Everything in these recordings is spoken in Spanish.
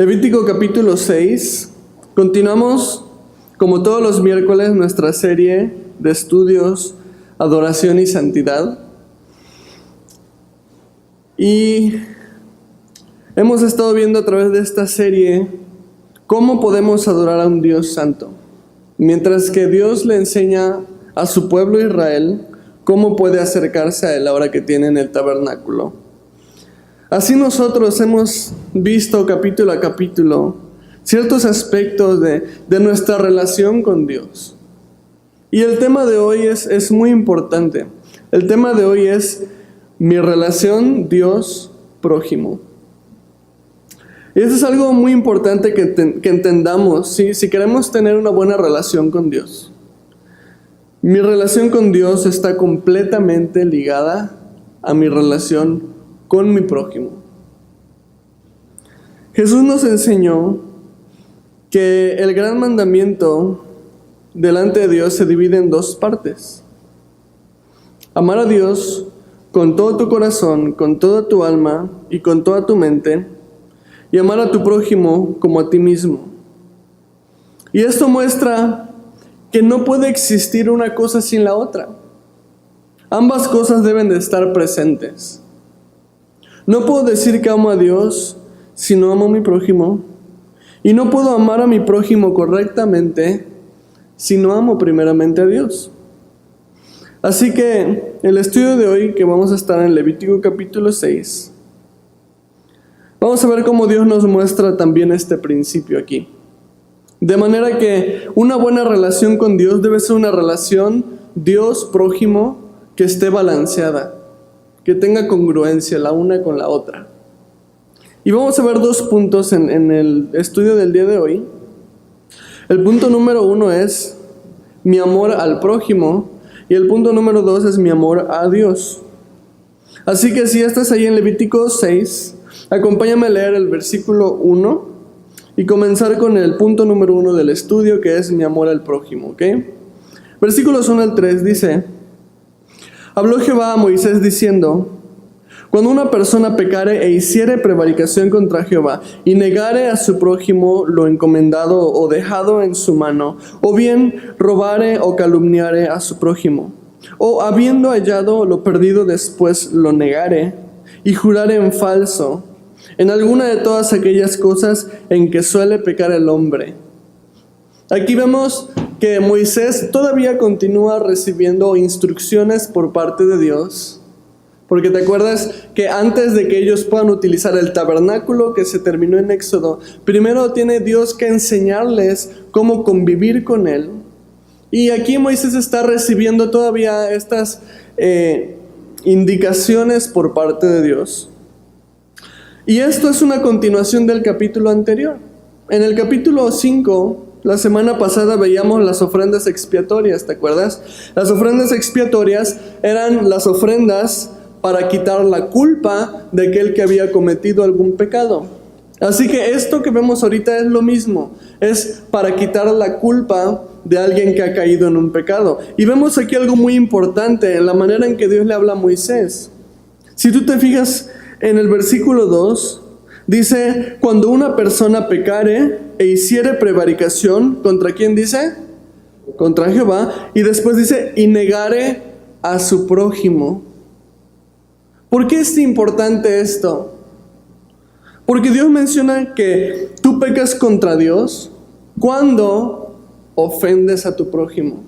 Levítico capítulo 6. Continuamos, como todos los miércoles, nuestra serie de estudios, adoración y santidad. Y hemos estado viendo a través de esta serie cómo podemos adorar a un Dios santo. Mientras que Dios le enseña a su pueblo Israel cómo puede acercarse a Él ahora que tienen el tabernáculo. Así nosotros hemos visto capítulo a capítulo ciertos aspectos de nuestra relación con Dios. Y el tema de hoy es muy importante. El tema de hoy es mi relación Dios-prójimo. Y eso es algo muy importante que entendamos, ¿sí? Si queremos tener una buena relación con Dios. Mi relación con Dios está completamente ligada a mi relación con mi prójimo. Jesús nos enseñó que el gran mandamiento delante de Dios se divide en dos partes. Amar a Dios con todo tu corazón, con toda tu alma y con toda tu mente, y amar a tu prójimo como a ti mismo. Y esto muestra que no puede existir una cosa sin la otra. Ambas cosas deben de estar presentes. No puedo decir que amo a Dios si no amo a mi prójimo, y no puedo amar a mi prójimo correctamente si no amo primeramente a Dios. Así que el estudio de hoy, que vamos a estar en Levítico capítulo 6, vamos a ver cómo Dios nos muestra también este principio aquí. De manera que una buena relación con Dios debe ser una relación Dios-prójimo que esté balanceada, que tenga congruencia la una con la otra. Y vamos a ver dos puntos en el estudio del día de hoy. El punto número 1 es mi amor al prójimo, y el punto número 2 es mi amor a Dios. Así que si estás ahí en Levítico 6, acompáñame a leer el versículo 1 y comenzar con el punto número 1 del estudio, que es mi amor al prójimo, ¿ok? Versículos 1 al 3 dice: Habló Jehová a Moisés diciendo: Cuando una persona pecare e hiciere prevaricación contra Jehová, y negare a su prójimo lo encomendado o dejado en su mano, o bien robare o calumniare a su prójimo, o habiendo hallado lo perdido después lo negare, y jurare en falso, en alguna de todas aquellas cosas en que suele pecar el hombre. Aquí vemos que Moisés todavía continúa recibiendo instrucciones por parte de Dios. Porque te acuerdas que antes de que ellos puedan utilizar el tabernáculo que se terminó en Éxodo, primero tiene Dios que enseñarles cómo convivir con Él. Y aquí Moisés está recibiendo todavía estas indicaciones por parte de Dios. Y esto es una continuación del capítulo anterior. En el capítulo 5, la semana pasada veíamos las ofrendas expiatorias, ¿te acuerdas? Las ofrendas expiatorias eran las ofrendas para quitar la culpa de aquel que había cometido algún pecado. Así que esto que vemos ahorita es lo mismo, es para quitar la culpa de alguien que ha caído en un pecado. Y vemos aquí algo muy importante en la manera en que Dios le habla a Moisés. Si tú te fijas en el versículo 2, dice: cuando una persona pecare e hiciere prevaricación, ¿contra quién dice? Contra Jehová. Y después dice: y negare a su prójimo. ¿Por qué es importante esto? Porque Dios menciona que tú pecas contra Dios cuando ofendes a tu prójimo.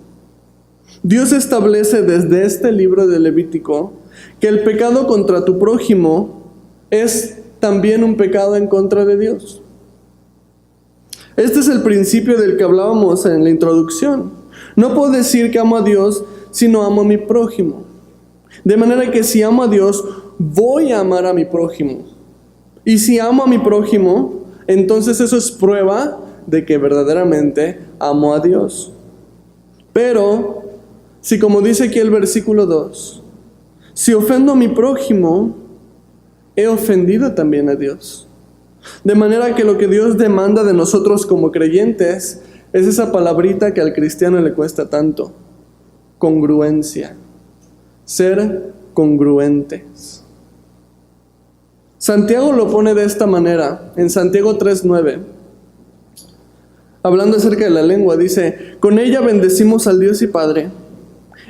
Dios establece desde este libro de Levítico que el pecado contra tu prójimo es también un pecado en contra de Dios. Este es el principio del que hablábamos en la introducción. No puedo decir que amo a Dios si no amo a mi prójimo. De manera que si amo a Dios, voy a amar a mi prójimo. Y si amo a mi prójimo, entonces eso es prueba de que verdaderamente amo a Dios. Pero, si como dice aquí el versículo 2, si ofendo a mi prójimo, he ofendido también a Dios. De manera que lo que Dios demanda de nosotros como creyentes es esa palabrita que al cristiano le cuesta tanto: congruencia. Ser congruentes. Santiago lo pone de esta manera, en Santiago 3:9. Hablando acerca de la lengua, dice: con ella bendecimos al Dios y Padre,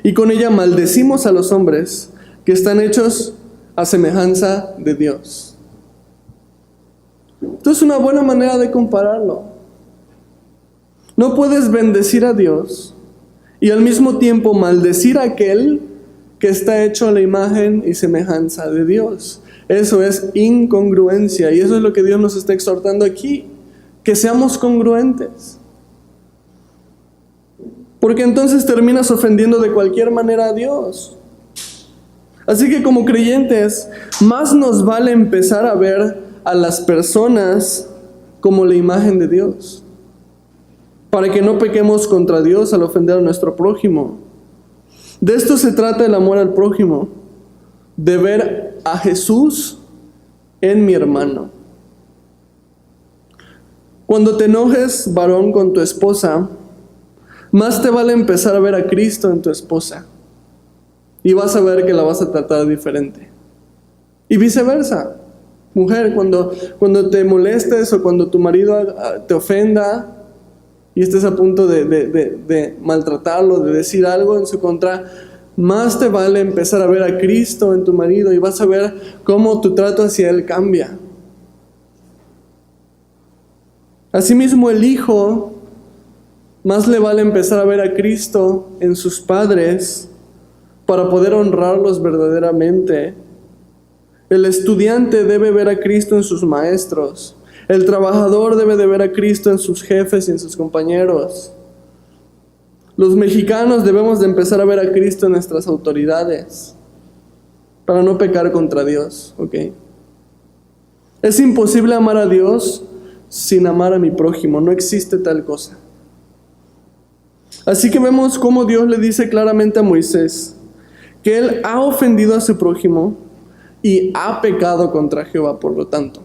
y con ella maldecimos a los hombres que están hechos a semejanza de Dios. Esto es una buena manera de compararlo. No puedes bendecir a Dios y al mismo tiempo maldecir a aquel que está hecho a la imagen y semejanza de Dios. Eso es incongruencia, y eso es lo que Dios nos está exhortando aquí, que seamos congruentes. Porque entonces terminas ofendiendo de cualquier manera a Dios. Así que como creyentes, más nos vale empezar a ver a las personas como la imagen de Dios, para que no pequemos contra Dios al ofender a nuestro prójimo. De esto se trata el amor al prójimo, de ver a Jesús en mi hermano. Cuando te enojes, varón, con tu esposa, más te vale empezar a ver a Cristo en tu esposa, y vas a ver que la vas a tratar diferente. Y viceversa, mujer, cuando te molestes o cuando tu marido te ofenda y estés a punto de maltratarlo, de decir algo en su contra, más te vale empezar a ver a Cristo en tu marido, y vas a ver cómo tu trato hacia él cambia. Asimismo, el hijo, más le vale empezar a ver a Cristo en sus padres para poder honrarlos verdaderamente. El estudiante debe ver a Cristo en sus maestros. El trabajador debe de ver a Cristo en sus jefes y en sus compañeros. Los mexicanos debemos de empezar a ver a Cristo en nuestras autoridades para no pecar contra Dios, ¿ok? Es imposible amar a Dios sin amar a mi prójimo. No existe tal cosa. Así que vemos cómo Dios le dice claramente a Moisés que él ha ofendido a su prójimo y ha pecado contra Jehová, por lo tanto.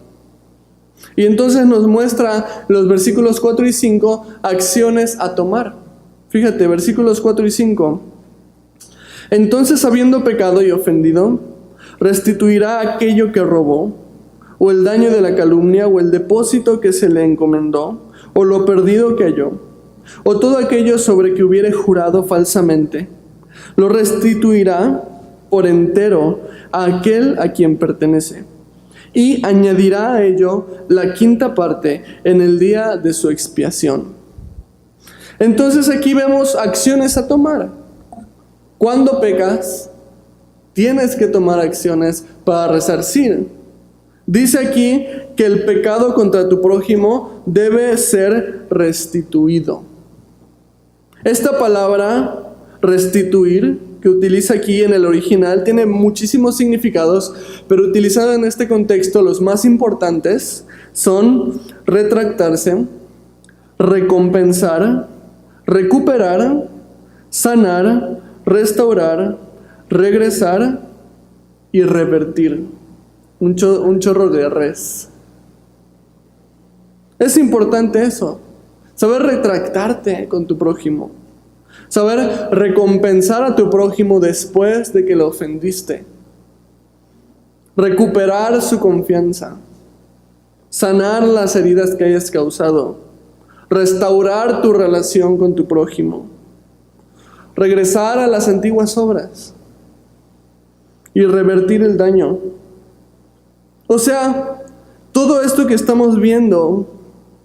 Y entonces nos muestra los versículos 4 y 5 acciones a tomar. Fíjate, versículos 4 y 5. Entonces, habiendo pecado y ofendido, restituirá aquello que robó, o el daño de la calumnia, o el depósito que se le encomendó, o lo perdido que halló, o todo aquello sobre que hubiere jurado falsamente. Lo restituirá por entero a aquel a quien pertenece, y añadirá a ello la quinta parte en el día de su expiación. Entonces aquí vemos acciones a tomar. Cuando pecas, tienes que tomar acciones para resarcir. Dice aquí que el pecado contra tu prójimo debe ser restituido. Esta palabra, restituir, que utiliza aquí en el original, tiene muchísimos significados, pero utilizado en este contexto, los más importantes son retractarse, recompensar, recuperar, sanar, restaurar, regresar y revertir. Un chorro de res. Es importante eso, saber retractarte con tu prójimo, saber recompensar a tu prójimo después de que lo ofendiste, recuperar su confianza, sanar las heridas que hayas causado, restaurar tu relación con tu prójimo, regresar a las antiguas obras y revertir el daño. O sea, todo esto que estamos viendo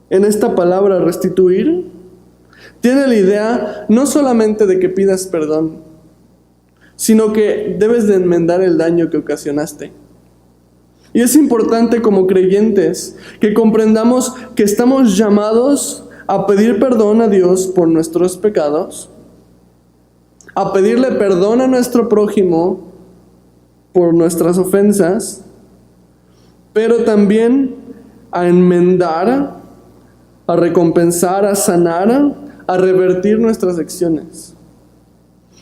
en esta palabra restituir, tiene la idea no solamente de que pidas perdón, sino que debes de enmendar el daño que ocasionaste. Y es importante como creyentes que comprendamos que estamos llamados a pedir perdón a Dios por nuestros pecados, a pedirle perdón a nuestro prójimo por nuestras ofensas, pero también a enmendar, a recompensar, a sanar, a revertir nuestras acciones.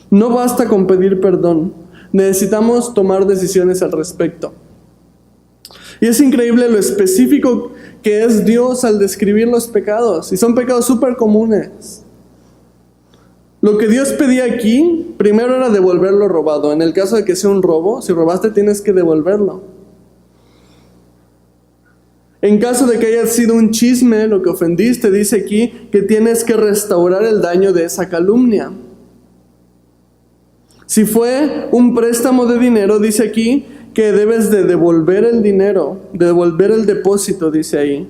No basta con pedir perdón, necesitamos tomar decisiones al respecto. Y es increíble lo específico que es Dios al describir los pecados, y son pecados súper comunes. Lo que Dios pedía aquí, primero era devolver lo robado. En el caso de que sea un robo, si robaste tienes que devolverlo. En caso de que haya sido un chisme lo que ofendiste, dice aquí que tienes que restaurar el daño de esa calumnia. Si fue un préstamo de dinero, dice aquí que debes de devolver el dinero, devolver el depósito, dice ahí.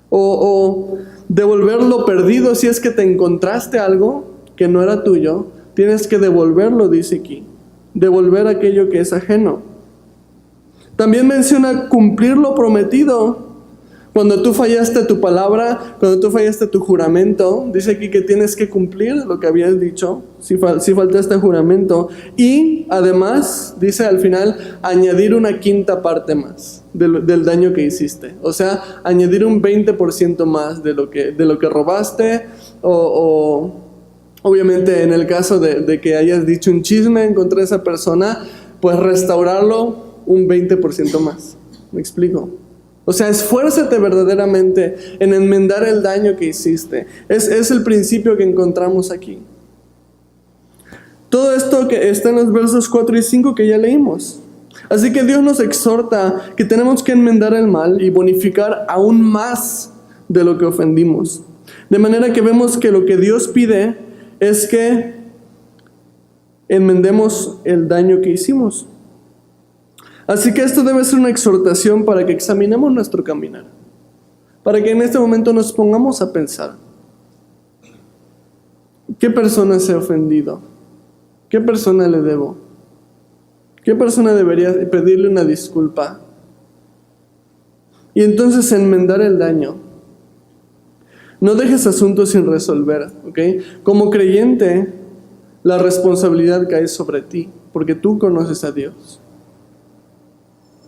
O devolver lo perdido si es que te encontraste algo que no era tuyo, tienes que devolverlo, dice aquí. Devolver aquello que es ajeno. También menciona cumplir lo prometido. Cuando tú fallaste tu palabra, cuando tú fallaste tu juramento, dice aquí que tienes que cumplir lo que habías dicho, si faltaste juramento. Y además, dice al final, añadir una quinta parte más del daño que hiciste. O sea, añadir un 20% más de lo que robaste o obviamente en el caso de que hayas dicho un chisme en contra de esa persona, pues restaurarlo un 20% más. ¿Me explico? O sea, esfuérzate verdaderamente en enmendar el daño que hiciste. Es el principio que encontramos aquí. Todo esto que está en los versos 4 y 5 que ya leímos. Así que Dios nos exhorta que tenemos que enmendar el mal y bonificar aún más de lo que ofendimos. De manera que vemos que lo que Dios pide es que enmendemos el daño que hicimos. Así que esto debe ser una exhortación para que examinemos nuestro caminar. Para que en este momento nos pongamos a pensar. ¿Qué persona se ha ofendido? ¿Qué persona le debo? ¿Qué persona debería pedirle una disculpa? Y entonces enmendar el daño. No dejes asuntos sin resolver, ¿ok? Como creyente, la responsabilidad cae sobre ti, porque tú conoces a Dios.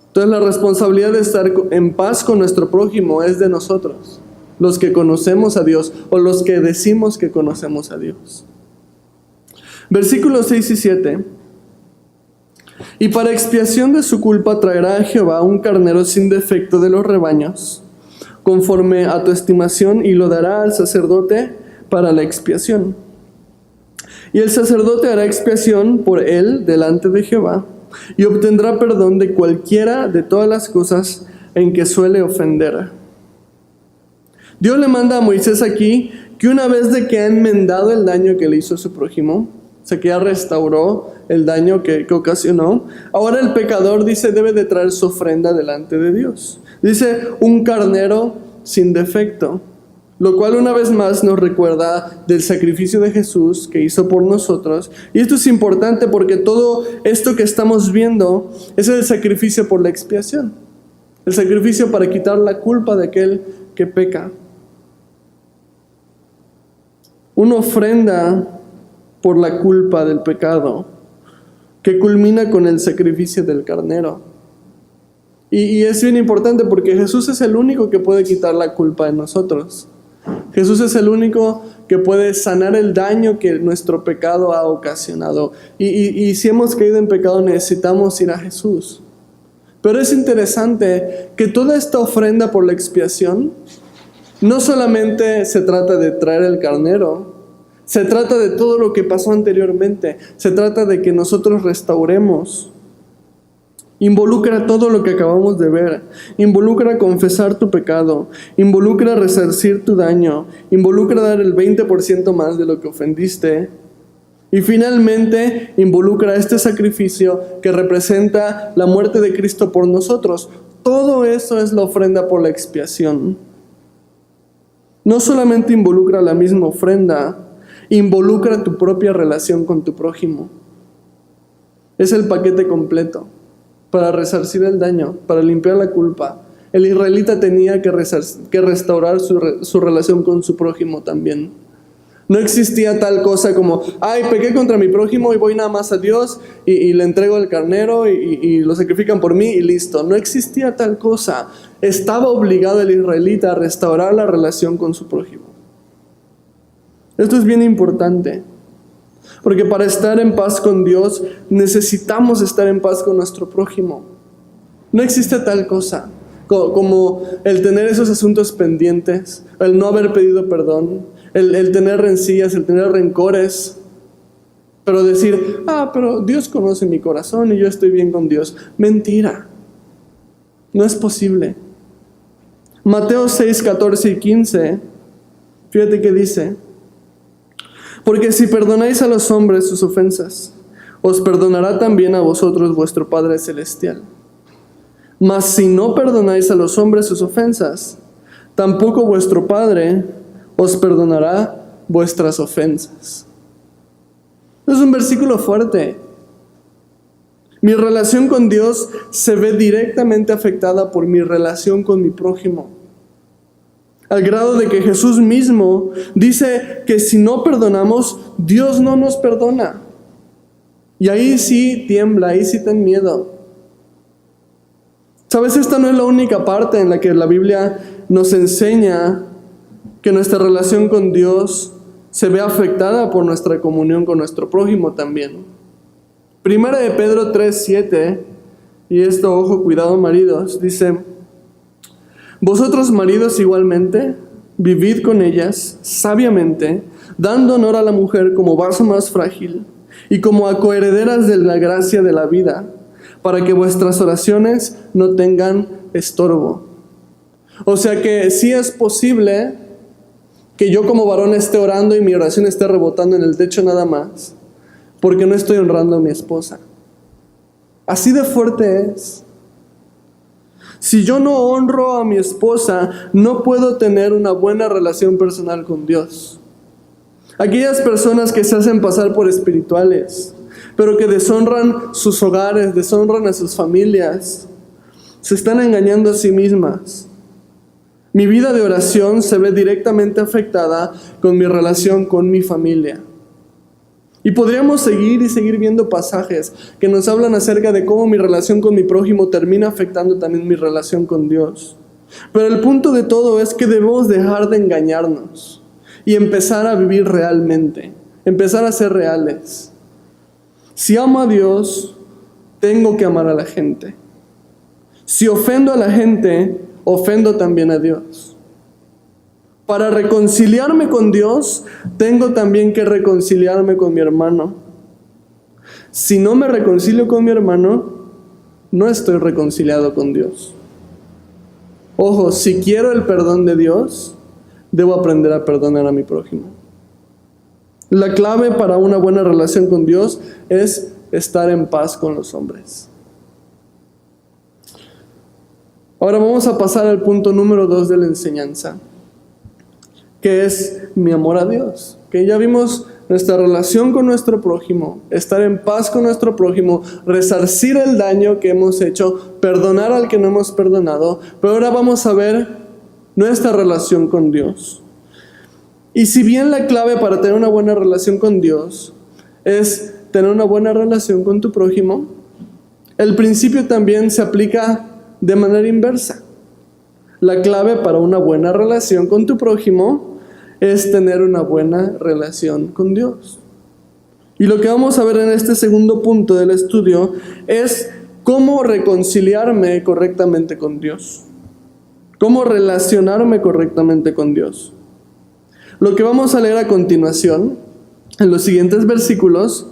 Entonces la responsabilidad de estar en paz con nuestro prójimo es de nosotros, los que conocemos a Dios o los que decimos que conocemos a Dios. Versículos 6 y 7. Y para expiación de su culpa traerá a Jehová un carnero sin defecto de los rebaños, conforme a tu estimación, y lo dará al sacerdote para la expiación. Y el sacerdote hará expiación por él delante de Jehová, y obtendrá perdón de cualquiera de todas las cosas en que suele ofender. Dios le manda a Moisés aquí que una vez de que ha enmendado el daño que le hizo a su prójimo, o sea que ya restauró el daño que ocasionó, ahora el pecador, dice, debe de traer su ofrenda delante de Dios. Dice, un carnero sin defecto, lo cual una vez más nos recuerda del sacrificio de Jesús que hizo por nosotros. Y esto es importante porque todo esto que estamos viendo es el sacrificio por la expiación. El sacrificio para quitar la culpa de aquel que peca. Una ofrenda por la culpa del pecado que culmina con el sacrificio del carnero. Y es bien importante porque Jesús es el único que puede quitar la culpa de nosotros. Jesús es el único que puede sanar el daño que nuestro pecado ha ocasionado. Y si hemos caído en pecado, necesitamos ir a Jesús. Pero es interesante que toda esta ofrenda por la expiación no solamente se trata de traer el carnero, se trata de todo lo que pasó anteriormente, se trata de que nosotros restauremos. Involucra todo lo que acabamos de ver. Involucra confesar tu pecado. Involucra resarcir tu daño. Involucra dar el 20% más de lo que ofendiste. Y finalmente involucra este sacrificio que representa la muerte de Cristo por nosotros. Todo eso es la ofrenda por la expiación. No solamente involucra la misma ofrenda, involucra tu propia relación con tu prójimo. Es el paquete completo. Para resarcir el daño, para limpiar la culpa. El israelita tenía que restaurar su relación con su prójimo también. No existía tal cosa como, ay, pequé contra mi prójimo y voy nada más a Dios y le entrego el carnero y lo sacrifican por mí y listo. No existía tal cosa. Estaba obligado el israelita a restaurar la relación con su prójimo. Esto es bien importante. Porque para estar en paz con Dios, necesitamos estar en paz con nuestro prójimo. No existe tal cosa como el tener esos asuntos pendientes, el no haber pedido perdón, el tener rencillas, el tener rencores. Pero decir, pero Dios conoce mi corazón y yo estoy bien con Dios. Mentira. No es posible. Mateo 6, 14 y 15, fíjate que dice: porque si perdonáis a los hombres sus ofensas, os perdonará también a vosotros vuestro Padre Celestial. Mas si no perdonáis a los hombres sus ofensas, tampoco vuestro Padre os perdonará vuestras ofensas. Es un versículo fuerte. Mi relación con Dios se ve directamente afectada por mi relación con mi prójimo. Al grado de que Jesús mismo dice que si no perdonamos, Dios no nos perdona. Y ahí sí tiembla, ahí sí ten miedo. ¿Sabes? Esta no es la única parte en la que la Biblia nos enseña que nuestra relación con Dios se ve afectada por nuestra comunión con nuestro prójimo también. Primera de Pedro 3:7, y esto, ojo, cuidado maridos, dice: vosotros maridos igualmente, vivid con ellas sabiamente, dando honor a la mujer como vaso más frágil y como a coherederas de la gracia de la vida, para que vuestras oraciones no tengan estorbo. O sea que sí es posible que yo como varón esté orando y mi oración esté rebotando en el techo nada más, porque no estoy honrando a mi esposa. Así de fuerte es. Si yo no honro a mi esposa, no puedo tener una buena relación personal con Dios. Aquellas personas que se hacen pasar por espirituales, pero que deshonran sus hogares, deshonran a sus familias, se están engañando a sí mismas. Mi vida de oración se ve directamente afectada con mi relación con mi familia. Y podríamos seguir viendo pasajes que nos hablan acerca de cómo mi relación con mi prójimo termina afectando también mi relación con Dios. Pero el punto de todo es que debemos dejar de engañarnos y empezar a vivir realmente, empezar a ser reales. Si amo a Dios, tengo que amar a la gente. Si ofendo a la gente, ofendo también a Dios. Para reconciliarme con Dios, tengo también que reconciliarme con mi hermano. Si no me reconcilio con mi hermano, no estoy reconciliado con Dios. Ojo, si quiero el perdón de Dios, debo aprender a perdonar a mi prójimo. La clave para una buena relación con Dios es estar en paz con los hombres. Ahora vamos a pasar al punto número 2 de la enseñanza, que es mi amor a Dios. Que ya vimos nuestra relación con nuestro prójimo, estar en paz con nuestro prójimo, resarcir el daño que hemos hecho, perdonar al que no hemos perdonado. Pero ahora vamos a ver nuestra relación con Dios. Y si bien la clave para tener una buena relación con Dios es tener una buena relación con tu prójimo, el principio también se aplica de manera inversa. La clave para una buena relación con tu prójimo es tener una buena relación con Dios. Y lo que vamos a ver en este segundo punto del estudio es cómo reconciliarme correctamente con Dios. Cómo relacionarme correctamente con Dios. Lo que vamos a leer a continuación, en los siguientes versículos,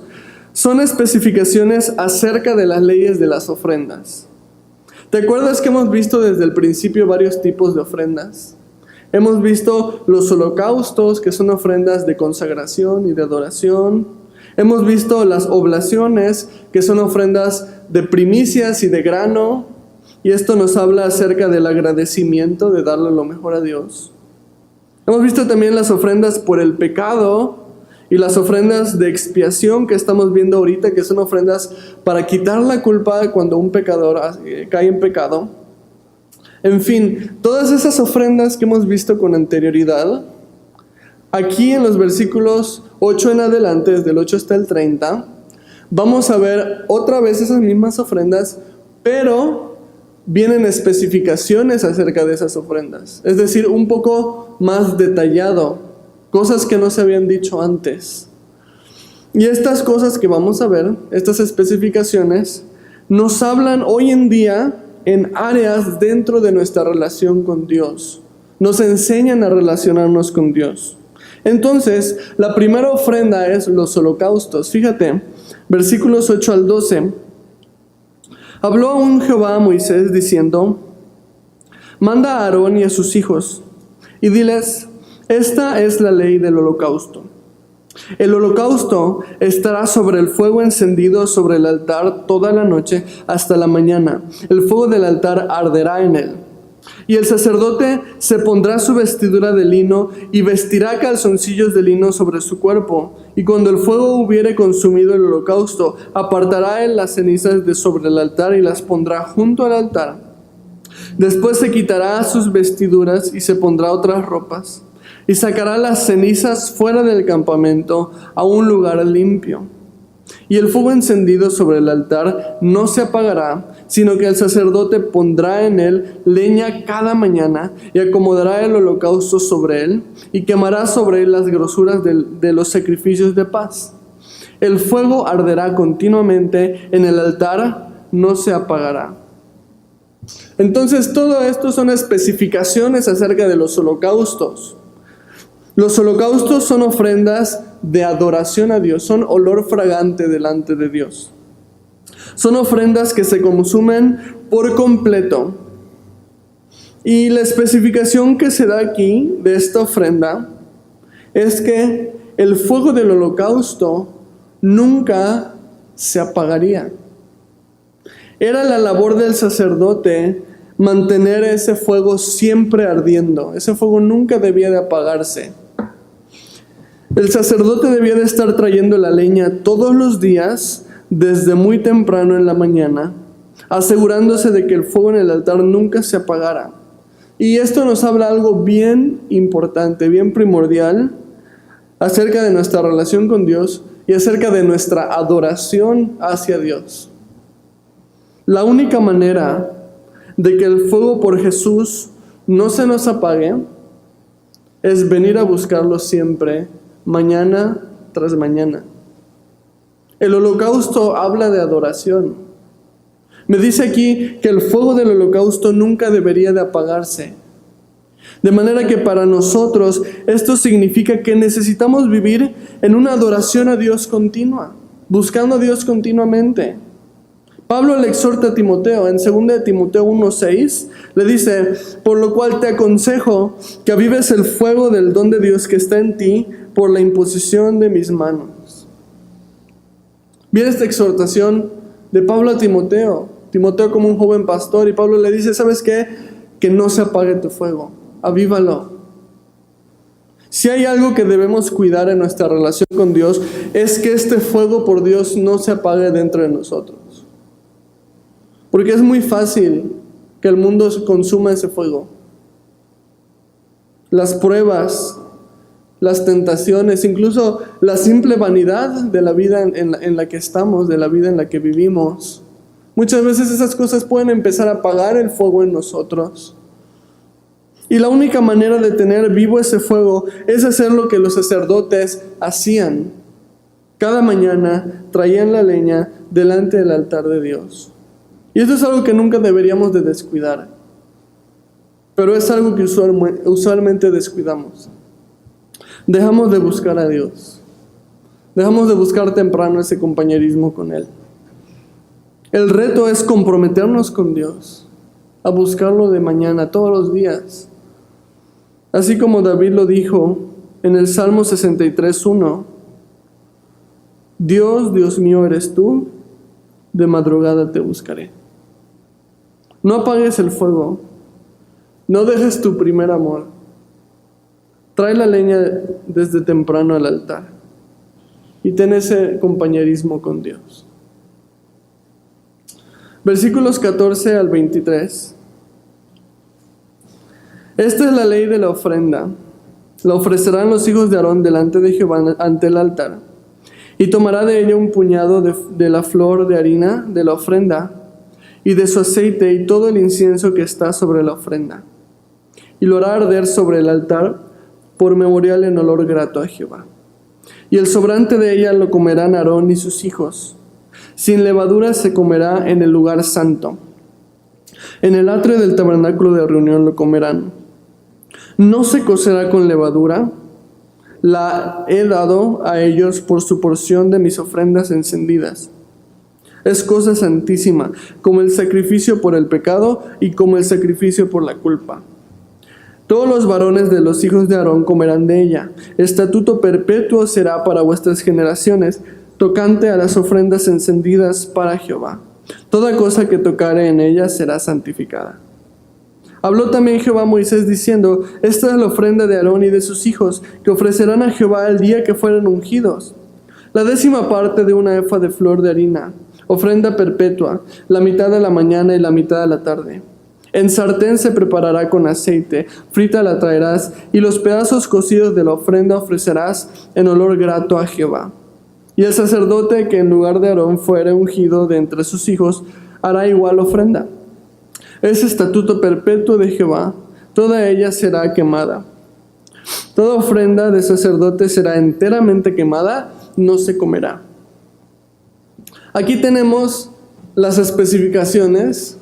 son especificaciones acerca de las leyes de las ofrendas. ¿Te acuerdas que hemos visto desde el principio varios tipos de ofrendas? Hemos visto los holocaustos, que son ofrendas de consagración y de adoración. Hemos visto las oblaciones, que son ofrendas de primicias y de grano. Y esto nos habla acerca del agradecimiento, de darle lo mejor a Dios. Hemos visto también las ofrendas por el pecado y las ofrendas de expiación que estamos viendo ahorita, que son ofrendas para quitar la culpa cuando un pecador cae en pecado. En fin, todas esas ofrendas que hemos visto con anterioridad, aquí en los versículos 8 en adelante, desde el 8 hasta el 30, vamos a ver otra vez esas mismas ofrendas, pero vienen especificaciones acerca de esas ofrendas. Es decir, un poco más detallado, cosas que no se habían dicho antes. Y estas cosas que vamos a ver, estas especificaciones, nos hablan hoy en día en áreas dentro de nuestra relación con Dios. Nos enseñan a relacionarnos con Dios. Entonces, la primera ofrenda es los holocaustos. Fíjate, versículos 8 al 12. Habló aún Jehová a Moisés diciendo: Manda a Aarón y a sus hijos, y diles, esta es la ley del holocausto. El holocausto estará sobre el fuego encendido sobre el altar toda la noche hasta la mañana. El fuego del altar arderá en él. Y el sacerdote se pondrá su vestidura de lino y vestirá calzoncillos de lino sobre su cuerpo. Y cuando el fuego hubiere consumido el holocausto, apartará él las cenizas de sobre el altar y las pondrá junto al altar. Después se quitará sus vestiduras y se pondrá otras ropas. Y sacará las cenizas fuera del campamento a un lugar limpio. Y el fuego encendido sobre el altar no se apagará, sino que el sacerdote pondrá en él leña cada mañana y acomodará el holocausto sobre él y quemará sobre él las grosuras de los sacrificios de paz. El fuego arderá continuamente en el altar, no se apagará. Entonces todo esto son especificaciones acerca de los holocaustos. Los holocaustos son ofrendas de adoración a Dios, son olor fragante delante de Dios. Son ofrendas que se consumen por completo. Y la especificación que se da aquí de esta ofrenda es que el fuego del holocausto nunca se apagaría. Era la labor del sacerdote mantener ese fuego siempre ardiendo. Ese fuego nunca debía de apagarse. El sacerdote debía de estar trayendo la leña todos los días desde muy temprano en la mañana, asegurándose de que el fuego en el altar nunca se apagara. Y esto nos habla algo bien importante, bien primordial, acerca de nuestra relación con Dios y acerca de nuestra adoración hacia Dios. La única manera de que el fuego por Jesús no se nos apague es venir a buscarlo siempre, mañana tras mañana. El holocausto habla de adoración. Me dice aquí que el fuego del holocausto nunca debería de apagarse. De manera que para nosotros esto significa que necesitamos vivir en una adoración a Dios continua, buscando a Dios continuamente. Pablo le exhorta a Timoteo en 2 de Timoteo 1:6, le dice, por lo cual te aconsejo que avives el fuego del don de Dios que está en ti por la imposición de mis manos. Viene esta exhortación de Pablo a Timoteo como un joven pastor, y Pablo le dice, ¿sabes qué? Que no se apague tu fuego, avívalo. Si hay algo que debemos cuidar en nuestra relación con Dios, es que este fuego por Dios no se apague dentro de nosotros. Porque es muy fácil que el mundo consuma ese fuego. Las pruebas, las tentaciones, incluso la simple vanidad de la vida en la que estamos, de la vida en la que vivimos. Muchas veces esas cosas pueden empezar a apagar el fuego en nosotros. Y la única manera de tener vivo ese fuego es hacer lo que los sacerdotes hacían. Cada mañana traían la leña delante del altar de Dios. Y esto es algo que nunca deberíamos de descuidar. Pero es algo que usualmente descuidamos. Dejamos de buscar a Dios. Dejamos de buscar temprano ese compañerismo con Él. El reto es comprometernos con Dios, a buscarlo de mañana, todos los días. Así como David lo dijo en el Salmo 63:1. Dios, Dios mío eres tú, de madrugada te buscaré. No apagues el fuego. No dejes tu primer amor. Trae la leña desde temprano al altar y ten ese compañerismo con Dios. Versículos 14 al 23. Esta es la ley de la ofrenda. La ofrecerán los hijos de Aarón delante de Jehová ante el altar. Y tomará de ella un puñado de la flor de harina de la ofrenda y de su aceite y todo el incienso que está sobre la ofrenda. Y lo hará arder sobre el altar por memorial en olor grato a Jehová. Y el sobrante de ella lo comerán Aarón y sus hijos. Sin levadura se comerá en el lugar santo. En el atrio del tabernáculo de reunión lo comerán. No se cocerá con levadura. La he dado a ellos por su porción de mis ofrendas encendidas. Es cosa santísima, como el sacrificio por el pecado y como el sacrificio por la culpa. Todos los varones de los hijos de Aarón comerán de ella. Estatuto perpetuo será para vuestras generaciones, tocante a las ofrendas encendidas para Jehová. Toda cosa que tocare en ella será santificada. Habló también Jehová a Moisés diciendo: esta es la ofrenda de Aarón y de sus hijos, que ofrecerán a Jehová el día que fueren ungidos. La 10ª parte de una efa de flor de harina, ofrenda perpetua, la mitad de la mañana y la mitad de la tarde. En sartén se preparará con aceite, frita la traerás, y los pedazos cocidos de la ofrenda ofrecerás en olor grato a Jehová. Y el sacerdote que en lugar de Aarón fuere ungido de entre sus hijos, hará igual ofrenda. Es estatuto perpetuo de Jehová, toda ella será quemada. Toda ofrenda de sacerdote será enteramente quemada, no se comerá. Aquí tenemos las especificaciones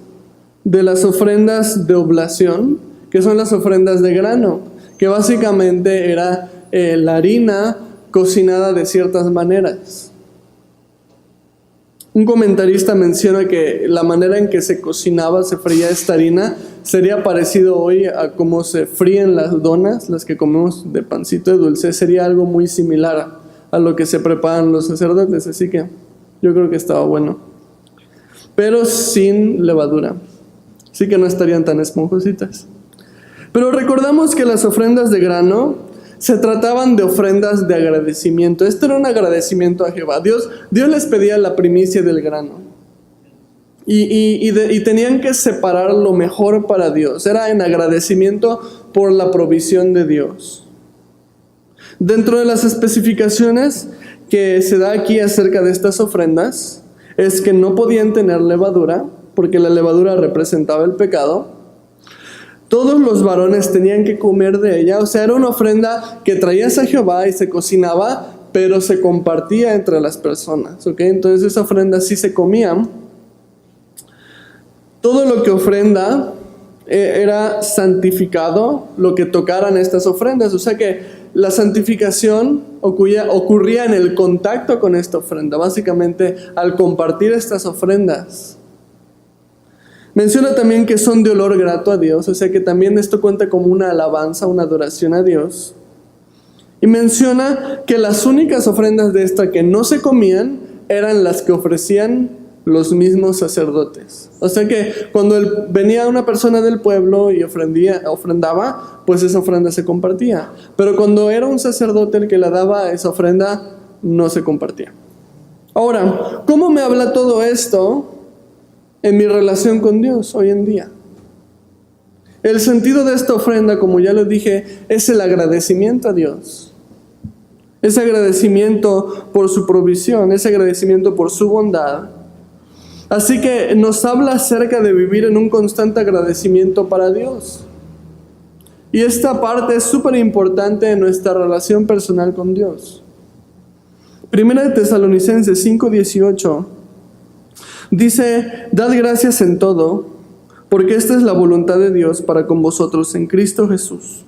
de las ofrendas de oblación, que son las ofrendas de grano, que básicamente era la harina cocinada de ciertas maneras. Un comentarista menciona que la manera en que se cocinaba, se freía esta harina, sería parecido hoy a cómo se fríen las donas, las que comemos de pancito de dulce, sería algo muy similar a lo que se preparan los sacerdotes, así que yo creo que estaba bueno. Pero sin levadura, así que no estarían tan esponjositas. Pero recordamos que las ofrendas de grano se trataban de ofrendas de agradecimiento. Esto era un agradecimiento a Jehová. Dios les pedía la primicia del grano. Y tenían que separar lo mejor para Dios. Era en agradecimiento por la provisión de Dios. Dentro de las especificaciones que se da aquí acerca de estas ofrendas, es que no podían tener levadura, porque la levadura representaba el pecado. Todos los varones tenían que comer de ella, o sea, era una ofrenda que traías a Jehová y se cocinaba, pero se compartía entre las personas, ¿ok? Entonces esa ofrenda sí se comía. Todo lo que ofrenda era santificado, lo que tocaran estas ofrendas, o sea que la santificación ocurría en el contacto con esta ofrenda, básicamente al compartir estas ofrendas. Menciona también que son de olor grato a Dios, o sea que también esto cuenta como una alabanza, una adoración a Dios. Y menciona que las únicas ofrendas de esta que no se comían eran las que ofrecían los mismos sacerdotes. O sea que cuando venía una persona del pueblo y ofrendaba, pues esa ofrenda se compartía. Pero cuando era un sacerdote el que la daba, esa ofrenda no se compartía. Ahora, ¿cómo me habla todo esto en mi relación con Dios hoy en día? El sentido de esta ofrenda, como ya lo dije, es el agradecimiento a Dios. Es agradecimiento por su provisión, es agradecimiento por su bondad. Así que nos habla acerca de vivir en un constante agradecimiento para Dios. Y esta parte es súper importante en nuestra relación personal con Dios. Primera de Tesalonicenses 5:18 dice: dad gracias en todo, porque esta es la voluntad de Dios para con vosotros en Cristo Jesús.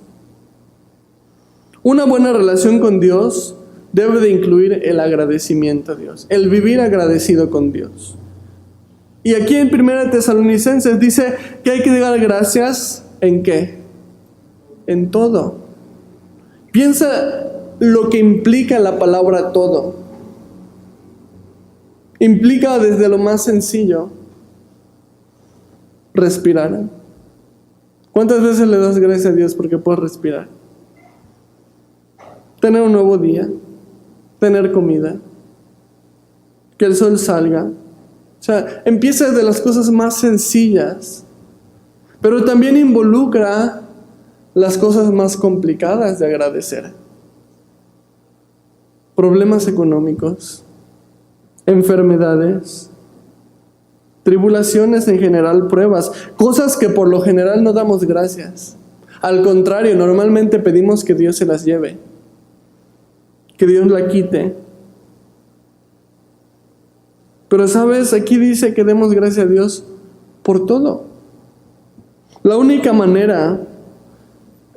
Una buena relación con Dios debe de incluir el agradecimiento a Dios, el vivir agradecido con Dios. Y aquí en Primera de Tesalonicenses dice que hay que dar gracias ¿en qué? En todo. Piensa lo que implica la palabra todo. Implica desde lo más sencillo, respirar. ¿Cuántas veces le das gracias a Dios porque puedes respirar? Tener un nuevo día, tener comida, que el sol salga. O sea, empieza de las cosas más sencillas, pero también involucra las cosas más complicadas de agradecer. Problemas económicos, enfermedades, tribulaciones en general, pruebas, cosas que por lo general no damos gracias. Al contrario, normalmente pedimos que Dios se las lleve, que Dios la quite. Pero sabes, aquí dice que demos gracias a Dios por todo. La única manera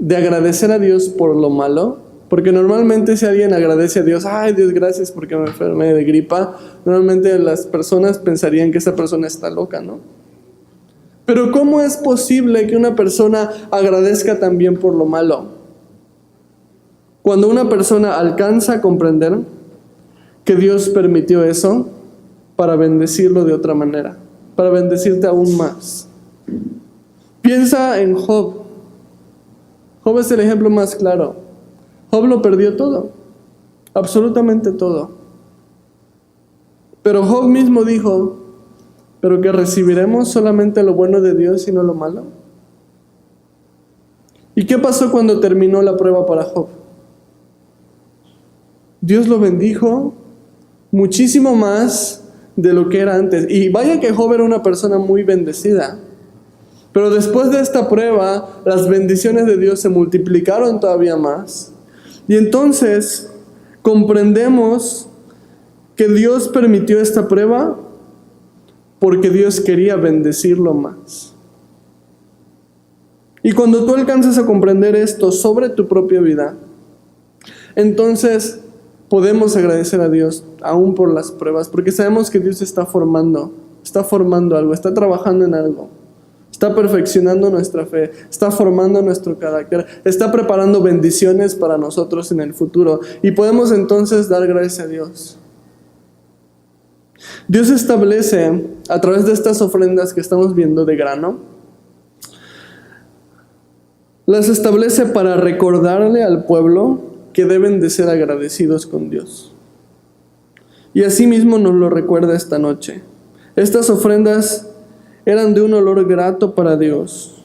de agradecer a Dios por lo malo, Porque normalmente si alguien agradece a Dios, ay Dios, gracias porque me enfermé de gripa, normalmente las personas pensarían que esa persona está loca, ¿no? Pero ¿cómo es posible que una persona agradezca también por lo malo? Cuando una persona alcanza a comprender que Dios permitió eso para bendecirlo de otra manera, para bendecirte aún más. Piensa en Job. Job es el ejemplo más claro. Job lo perdió todo, absolutamente todo. Pero Job mismo dijo, ¿pero que recibiremos solamente lo bueno de Dios y no lo malo? ¿Y qué pasó cuando terminó la prueba para Job? Dios lo bendijo muchísimo más de lo que era antes. Y vaya que Job era una persona muy bendecida. Pero después de esta prueba, las bendiciones de Dios se multiplicaron todavía más. Y entonces comprendemos que Dios permitió esta prueba porque Dios quería bendecirlo más. Y cuando tú alcanzas a comprender esto sobre tu propia vida, entonces podemos agradecer a Dios aún por las pruebas, porque sabemos que Dios está formando algo, está trabajando en algo. Está perfeccionando nuestra fe, está formando nuestro carácter, está preparando bendiciones para nosotros en el futuro. Y podemos entonces dar gracias a Dios. Dios establece, a través de estas ofrendas que estamos viendo de grano, las establece para recordarle al pueblo que deben de ser agradecidos con Dios. Y asimismo nos lo recuerda esta noche. Estas ofrendas eran de un olor grato para Dios.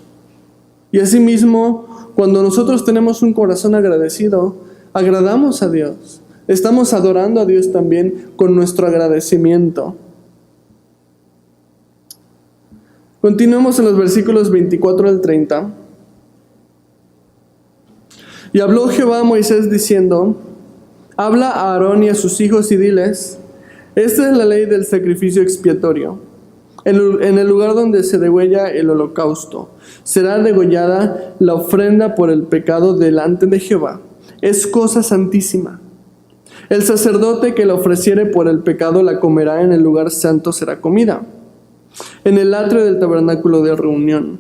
Y asimismo, cuando nosotros tenemos un corazón agradecido, agradamos a Dios. Estamos adorando a Dios también con nuestro agradecimiento. Continuemos en los versículos 24 al 30. Y habló Jehová a Moisés diciendo, habla a Aarón y a sus hijos y diles, esta es la ley del sacrificio expiatorio. En el lugar donde se degüella el holocausto, será degollada la ofrenda por el pecado delante de Jehová. Es cosa santísima. El sacerdote que la ofreciere por el pecado la comerá en el lugar santo, será comida, en el atrio del tabernáculo de reunión.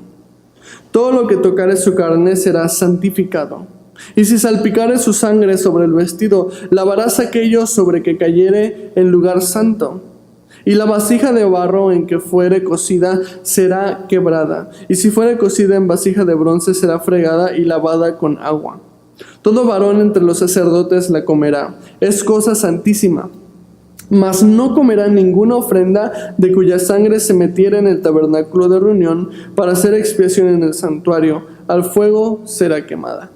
Todo lo que tocare su carne será santificado. Y si salpicare su sangre sobre el vestido, lavarás aquello sobre que cayere en lugar santo. Y la vasija de barro en que fuere cocida será quebrada, y si fuere cocida en vasija de bronce será fregada y lavada con agua. Todo varón entre los sacerdotes la comerá, es cosa santísima. Mas no comerá ninguna ofrenda de cuya sangre se metiera en el tabernáculo de reunión para hacer expiación en el santuario, al fuego será quemada.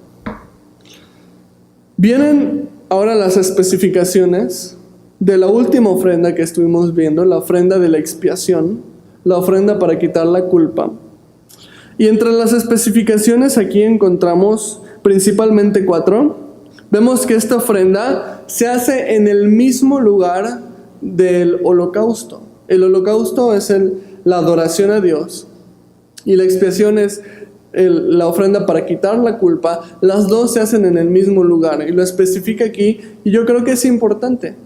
Vienen ahora las especificaciones de la última ofrenda que estuvimos viendo, la ofrenda de la expiación, la ofrenda para quitar la culpa. Y entre las especificaciones aquí encontramos principalmente 4. Vemos que esta ofrenda se hace en el mismo lugar del holocausto. El holocausto es la adoración a Dios y la expiación es la ofrenda para quitar la culpa. Las dos se hacen en el mismo lugar y lo especifica aquí, y yo creo que es importante.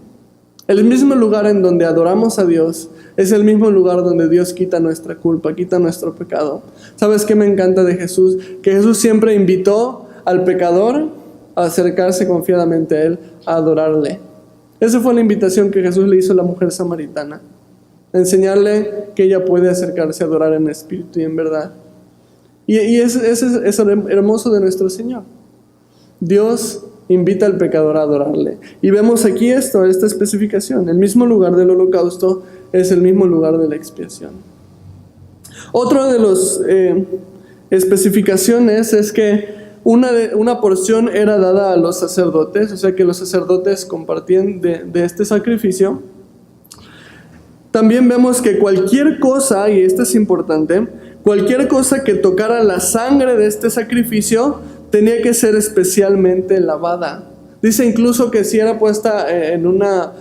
El mismo lugar en donde adoramos a Dios es el mismo lugar donde Dios quita nuestra culpa, quita nuestro pecado. ¿Sabes qué me encanta de Jesús? Que Jesús siempre invitó al pecador a acercarse confiadamente a Él, a adorarle. Esa fue la invitación que Jesús le hizo a la mujer samaritana. Enseñarle que ella puede acercarse a adorar en espíritu y en verdad. Y eso es hermoso de nuestro Señor. Dios invita al pecador a adorarle. Y vemos aquí esta especificación. El mismo lugar del holocausto es el mismo lugar de la expiación. Otra de las especificaciones es que una porción era dada a los sacerdotes, o sea que los sacerdotes compartían de este sacrificio. También vemos que cualquier cosa, y esto es importante, cualquier cosa que tocara la sangre de este sacrificio tenía que ser especialmente lavada. Dice incluso que si era puesta en una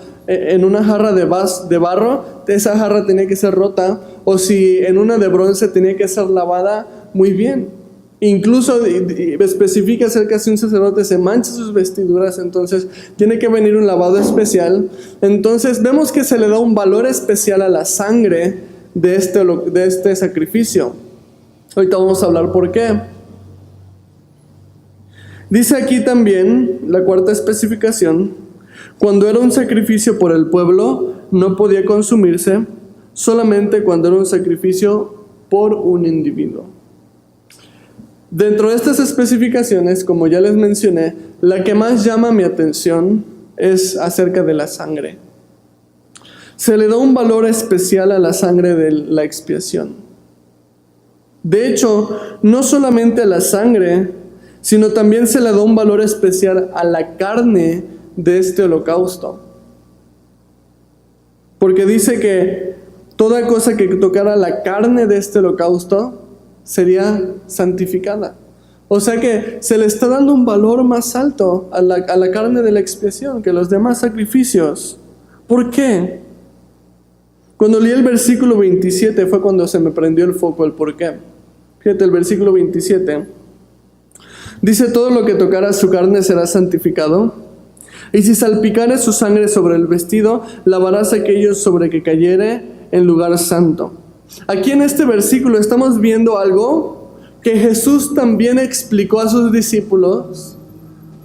jarra de barro, esa jarra tenía que ser rota, o si en una de bronce tenía que ser lavada muy bien. Incluso especifica acerca si un sacerdote se mancha sus vestiduras, entonces tiene que venir un lavado especial. Entonces vemos que se le da un valor especial a la sangre de este sacrificio. Ahorita vamos a hablar por qué. Dice aquí también, la cuarta especificación, cuando era un sacrificio por el pueblo, no podía consumirse, solamente cuando era un sacrificio por un individuo. Dentro de estas especificaciones, como ya les mencioné, la que más llama mi atención es acerca de la sangre. Se le da un valor especial a la sangre de la expiación. De hecho, no solamente a la sangre, sino también se le da un valor especial a la carne de este holocausto. Porque dice que toda cosa que tocara la carne de este holocausto sería santificada. O sea que se le está dando un valor más alto a la carne de la expiación que los demás sacrificios. ¿Por qué? Cuando leí el versículo 27 fue cuando se me prendió el foco el por qué. Fíjate, el versículo 27 dice: todo lo que tocara su carne será santificado, y si salpicare su sangre sobre el vestido, lavarás aquello sobre que cayere en lugar santo. Aquí en este versículo estamos viendo algo que Jesús también explicó a sus discípulos,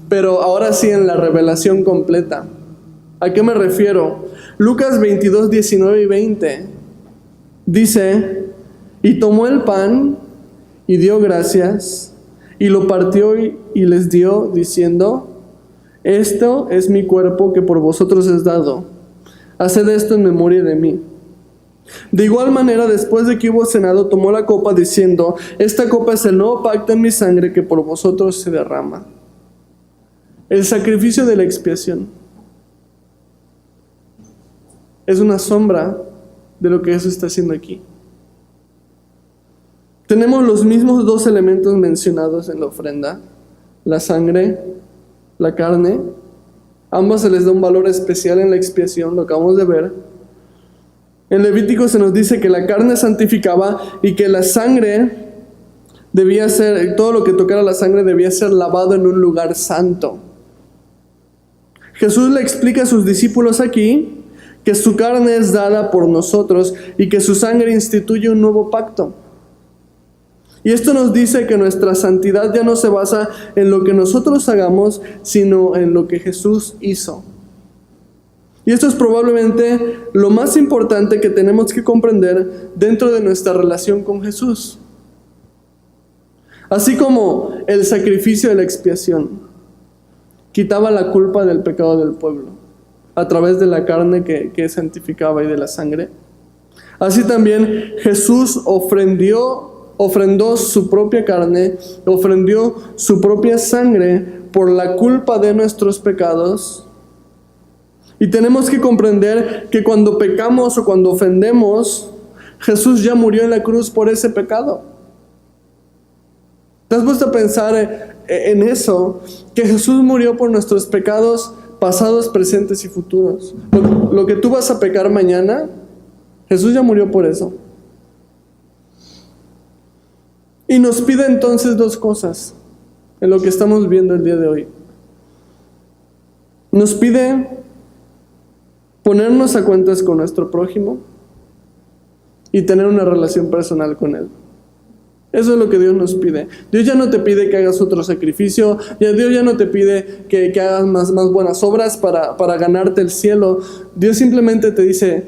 pero ahora sí en la revelación completa. ¿A qué me refiero? Lucas 22, 19 y 20 dice: y tomó el pan y dio gracias y lo partió y les dio, diciendo: esto es mi cuerpo que por vosotros es dado. Haced esto en memoria de mí. De igual manera, después de que hubo cenado, tomó la copa diciendo: esta copa es el nuevo pacto en mi sangre que por vosotros se derrama. El sacrificio de la expiación es una sombra de lo que Jesús está haciendo aquí. Tenemos los mismos dos elementos mencionados en la ofrenda: la sangre, la carne. Ambos se les da un valor especial en la expiación, lo acabamos de ver. En Levítico se nos dice que la carne santificaba y que la sangre debía ser, todo lo que tocara la sangre debía ser lavado en un lugar santo. Jesús le explica a sus discípulos aquí que su carne es dada por nosotros y que su sangre instituye un nuevo pacto. Y esto nos dice que nuestra santidad ya no se basa en lo que nosotros hagamos, sino en lo que Jesús hizo. Y esto es probablemente lo más importante que tenemos que comprender dentro de nuestra relación con Jesús. Así como el sacrificio de la expiación quitaba la culpa del pecado del pueblo a través de la carne que santificaba y de la sangre, así también Jesús ofrendó su propia carne, ofrendó su propia sangre por la culpa de nuestros pecados. Y tenemos que comprender que cuando pecamos o cuando ofendemos, Jesús ya murió en la cruz por ese pecado. ¿Te has puesto a pensar en eso? Que Jesús murió por nuestros pecados pasados, presentes y futuros. Lo que tú vas a pecar mañana, Jesús ya murió por eso. Y nos pide entonces dos cosas en lo que estamos viendo el día de hoy. Nos pide ponernos a cuentas con nuestro prójimo y tener una relación personal con él. Eso es lo que Dios nos pide. Dios ya no te pide que hagas otro sacrificio, Dios ya no te pide que hagas más buenas obras para ganarte el cielo. Dios simplemente te dice: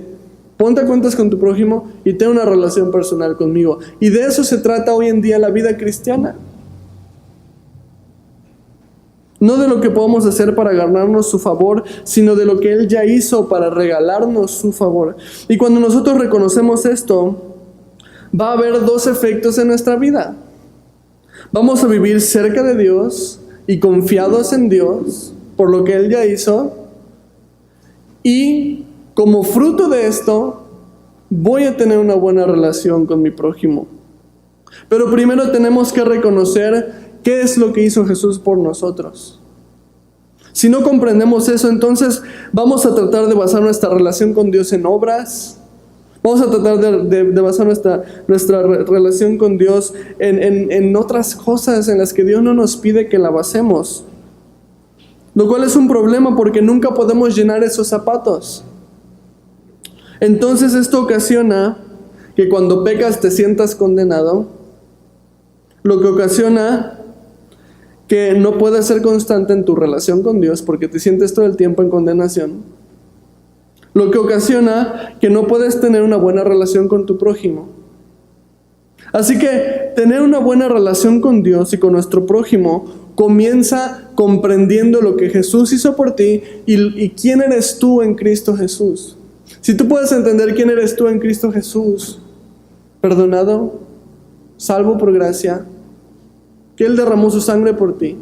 ponte a cuentas con tu prójimo y ten una relación personal conmigo. Y de eso se trata hoy en día la vida cristiana. No de lo que podamos hacer para ganarnos su favor, sino de lo que Él ya hizo para regalarnos su favor. Y cuando nosotros reconocemos esto, va a haber dos efectos en nuestra vida. Vamos a vivir cerca de Dios y confiados en Dios por lo que Él ya hizo. Y como fruto de esto, voy a tener una buena relación con mi prójimo. Pero primero tenemos que reconocer qué es lo que hizo Jesús por nosotros. Si no comprendemos eso, entonces vamos a tratar de basar nuestra relación con Dios en obras. Vamos a tratar de basar nuestra relación con Dios en otras cosas en las que Dios no nos pide que la basemos. Lo cual es un problema porque nunca podemos llenar esos zapatos. Entonces esto ocasiona que cuando pecas te sientas condenado, lo que ocasiona que no puedas ser constante en tu relación con Dios porque te sientes todo el tiempo en condenación. Lo que ocasiona que no puedes tener una buena relación con tu prójimo. Así que tener una buena relación con Dios y con nuestro prójimo comienza comprendiendo lo que Jesús hizo por ti y quién eres tú en Cristo Jesús. Si tú puedes entender quién eres tú en Cristo Jesús, perdonado, salvo por gracia, que Él derramó su sangre por ti,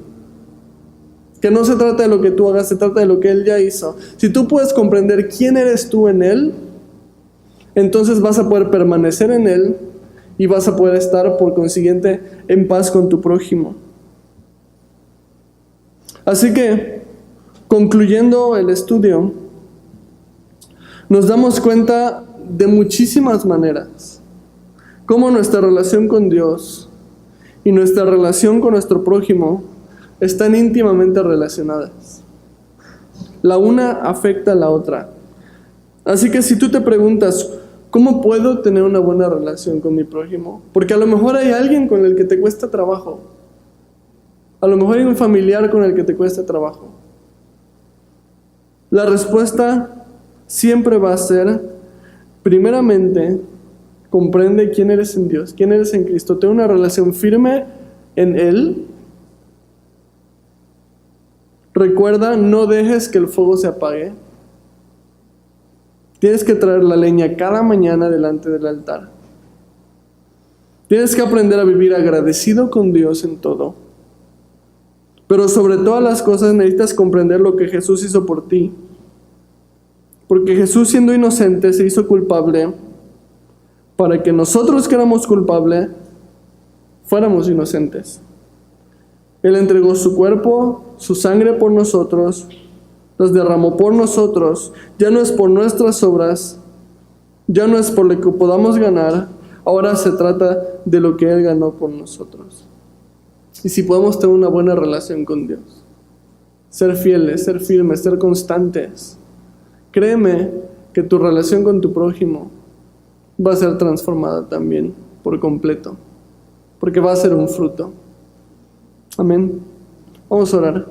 que no se trata de lo que tú hagas, se trata de lo que Él ya hizo. Si tú puedes comprender quién eres tú en Él, entonces vas a poder permanecer en Él y vas a poder estar, por consiguiente, en paz con tu prójimo. Así que, concluyendo el estudio, nos damos cuenta de muchísimas maneras cómo nuestra relación con Dios y nuestra relación con nuestro prójimo están íntimamente relacionadas. La una afecta a la otra. Así que si tú te preguntas, ¿cómo puedo tener una buena relación con mi prójimo? Porque a lo mejor hay alguien con el que te cuesta trabajo. A lo mejor hay un familiar con el que te cuesta trabajo. La respuesta siempre va a ser, primeramente, comprende quién eres en Dios, quién eres en Cristo. Ten una relación firme en Él. Recuerda, no dejes que el fuego se apague. Tienes que traer la leña cada mañana delante del altar. Tienes que aprender a vivir agradecido con Dios en todo. Pero sobre todas las cosas necesitas comprender lo que Jesús hizo por ti. Porque Jesús, siendo inocente, se hizo culpable para que nosotros que éramos culpables fuéramos inocentes. Él entregó su cuerpo, su sangre por nosotros, los derramó por nosotros. Ya no es por nuestras obras, ya no es por lo que podamos ganar, ahora se trata de lo que Él ganó por nosotros. Y si podemos tener una buena relación con Dios, ser fieles, ser firmes, ser constantes, créeme que tu relación con tu prójimo va a ser transformada también por completo, porque va a ser un fruto. Amén. Vamos a orar.